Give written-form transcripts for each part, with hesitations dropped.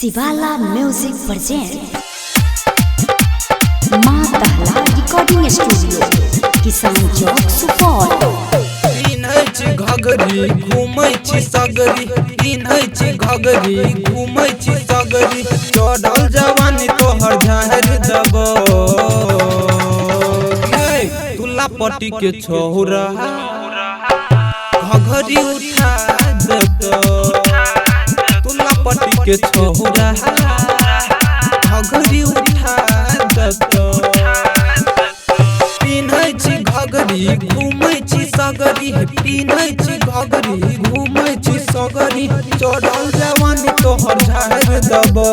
शिवाला music present माँ दहला रिकॉर्डिंग स्टूडियो किसान चौक सुपौल। घगरी घूमै छी सगरी, पिन्है छी घगरी घूमै छी सगरी, चढ़ल जवानी तोहर झाड़ देबो। तुला पट्टी के छोरा घगरी उठा देतो, तुला पट्टी के छोरा घगरी उठा देतो। पिन्है छी घगरी घूमै छी सगरी, पिन्है छी घगरी घूमै छी सगरी, चढ़ल जवानी तोहर झाड़ देबो।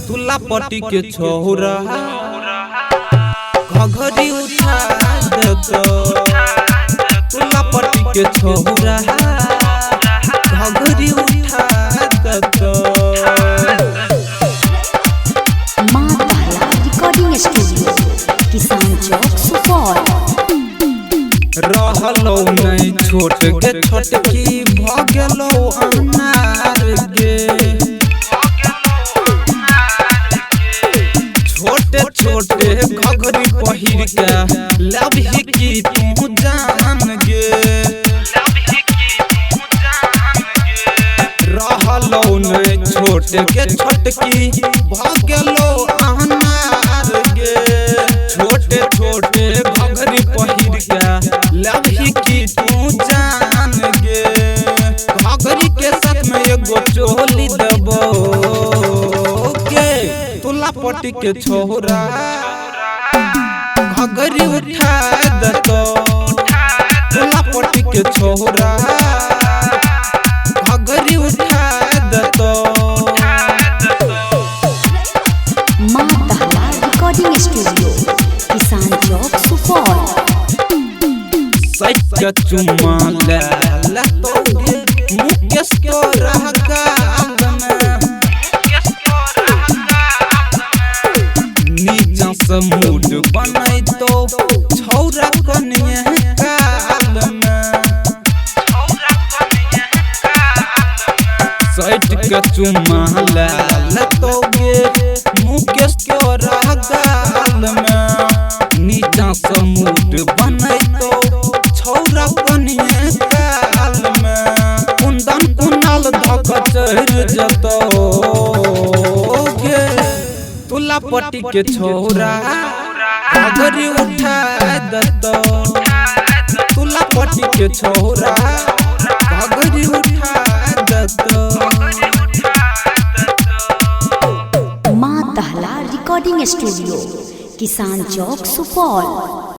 तुला पट्टी के छोरा घगरी उठा देतो, तुला पट्टी के छोरा घगरी उठा देतो। माँ दहला रिकॉर्डिंग स्टूडियो किसान चौक सुपौल। रहलो नहीं छोट गे छोटकी भ गेलो अनार गे, छोटे छोटे घगरी पहिर के लबही की तू जान गे। रहलो नहीं छोट गे छोटकी भ गेलो अनार गे, छोटे छोटे घगरी पहिर के लबही की तू जान गे। घगरी के साथ में एगो चोली देबो गे, तुला पट्टी के छोरा घगरी उठा देतो, तुला पट्टी के छोरा घगरी उठा देतो। माँ दहला रिकॉर्डिंग स्टूडियो किसान चौक सुपौल। सच के चुम्मा ले तोगे मुकेश तो रह गाँव में, नीचा से मूड बनाई तो छौरा कनिए काल में। सच के चुम्मा ले तोगे मुकेश तो रह गाँव में, नीचा से मूड बनाई तो छौरा कनिए काल में। कुंदन कुनाल धक चढ़ जतो गे, तुला पट्टी के छोरा घगरी उठा देतो, तुला पट्टी के छोरा घगरी उठा देतो। माँ दहला रिकॉर्डिंग स्टूडियो किसान चौक सुपौल।